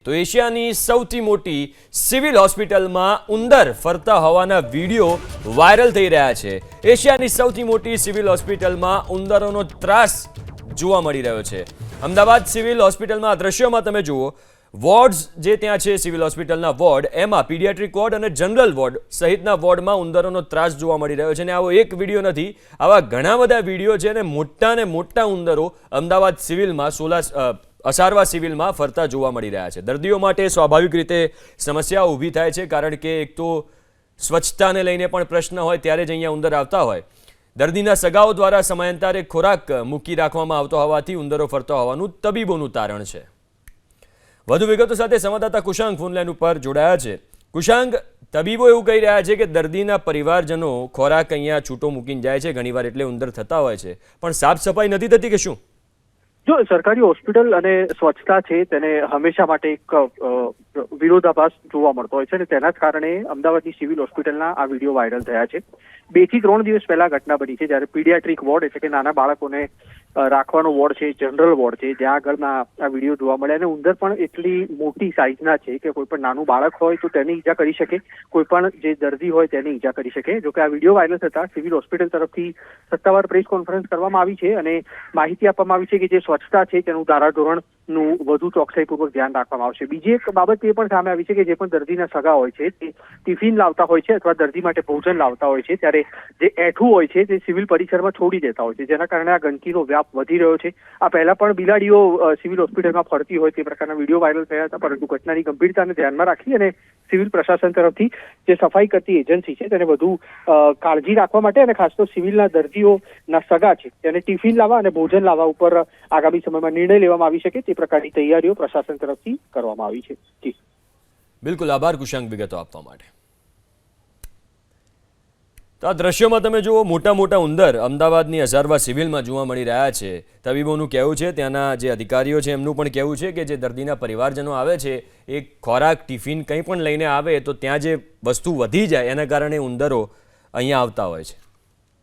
તો એશિયાની સૌથી મોટી સિવિલ હોસ્પિટલમાં ઉંદર ફરતા હોવાના વિડીયો વાયરલ થઈ રહ્યા છે। એશિયાની સૌથી મોટી સિવિલ હોસ્પિટલમાં ઉંદરોનો ત્રાસ જોવા મળી રહ્યો છે। અમદાવાદ સિવિલ હોસ્પિટલમાં આ દ્રશ્યોમાં તમે જુઓ, વોર્ડ્સ જે ત્યાં છે સિવિલ હોસ્પિટલના વોર્ડ, એમાં પીડિયાટ્રિક વોર્ડ અને જનરલ વોર્ડ સહિતના વોર્ડમાં ઉંદરોનો ત્રાસ જોવા મળી રહ્યો છે। અને આવો એક વિડીયો નથી, આવા ઘણા બધા વિડીયો છે અને મોટા ઉંદરો અમદાવાદ સિવિલમાં અસારવા સિવિલમાં ફરતા જોવા મળી રહ્યા છે। દર્દીઓ માટે સ્વાભાવિક રીતે સમસ્યા ઊભી થાય છે, કારણ કે એક તો સ્વચ્છતાને લઈને પણ પ્રશ્ન હોય ત્યારે જ અહીંયા ઉંદર આવતા હોય। દર્દીના સગાઓ દ્વારા સમયાંતરે ખોરાક મૂકી રાખવામાં આવતો હોવાથી ઉંદરો ફરતા હોવાનું તબીબોનું તારણ છે। વધુ વિગતો સાથે સંવાદદાતા કુશાંગ ફોનલાઈન ઉપર જોડાયા છે। કુશાંગ, તબીબો એવું કહી રહ્યા છે કે દર્દીના પરિવારજનો ખોરાક અહીંયા છૂટો મૂકીને જાય છે, ઘણીવાર એટલે ઉંદર થતા હોય છે, પણ સાફ સફાઈ નથી થતી કે શું? જો સરકારી હોસ્પિટલ અને સ્વચ્છતા છે તેને હંમેશા માટે એક વિરોધાભાસ જોવા મળતો હોય છે અને તેના જ કારણે અમદાવાદની સિવિલ હોસ્પિટલના આ વિડીયો વાયરલ થયા છે। 2 થી 3 દિવસ પહેલા ઘટના બની છે, જ્યારે પીડિયાટ્રિક વોર્ડ એટલે કે નાના બાળકોને રાખવાનો વોર્ડ છે, જનરલ વોર્ડ છે, જ્યાં આગળના આ વિડીયો જોવા મળ્યા। અને ઉંદર પણ એટલી મોટી સાઇઝના છે કે કોઈ પણ નાનું બાળક હોય તો તેને ઈજા કરી શકે, કોઈ પણ જે દર્દી હોય તેને ઈજા કરી શકે। જોકે આ વિડીયો વાયરલ થતા સિવિલ હોસ્પિટલ તરફથી સત્તાવાર પ્રેસ કોન્ફરન્સ કરવામાં આવી છે અને માહિતી આપવામાં આવી છે કે જે સ્વચ્છતા છે તેનું ધારાધોરણનું વધુ ચોકસાઈપૂર્વક ધ્યાન રાખવામાં આવશે। બીજી એક બાબત એ પણ સામે આવી છે કે જે પણ દર્દીના સગા હોય છે તે ટિફિન લાવતા હોય છે અથવા દર્દી માટે ભોજન લાવતા હોય છે, ત્યારે જે એઠું હોય છે તે સિવિલ પરિસરમાં છોડી દેતા હોય છે, જેના કારણે આ ગંદકીનો વ્યાપ વધી રહ્યો છે। આ પહેલા પણ બિલાડીઓ સિવિલ હોસ્પિટલમાં ફરતી હોય તે પ્રકારના વિડીયો વાયરલ થયા હતા, પરંતુ ઘટનાની ગંભીરતાને ધ્યાનમાં રાખી અને સિવિલ પ્રશાસન તરફથી જે સફાઈ કરતી એજન્સી છે તેને વધુ કાળજી રાખવા માટે અને ખાસ તો સિવિલના દર્દીઓના સગા છે તેને ટિફિન લાવવા અને ભોજન લાવવા ઉપર આગામી સમયમાં નિર્ણય લેવામાં આવી શકે તે પ્રકારની તૈયારીઓ પ્રશાસન તરફથી કરવામાં આવી છે। જી બિલકુલ, આભાર કુશાંગ વિગતો આપવા માટે। તો આ દ્રશ્યોમાં તમે જુઓ, મોટા ઉંદર અમદાવાદની અસારવા સિવિલમાં જોવા મળી રહ્યા છે। તબીબોનું કહેવું છે, ત્યાંના જે અધિકારીઓ છે એમનું પણ કહેવું છે કે જે દર્દીના પરિવારજનો આવે છે એ ખોરાક, ટિફિન કંઈ પણ લઈને આવે તો ત્યાં જે વસ્તુ વધી જાય એના કારણે ઉંદરો અહીંયા આવતા હોય છે।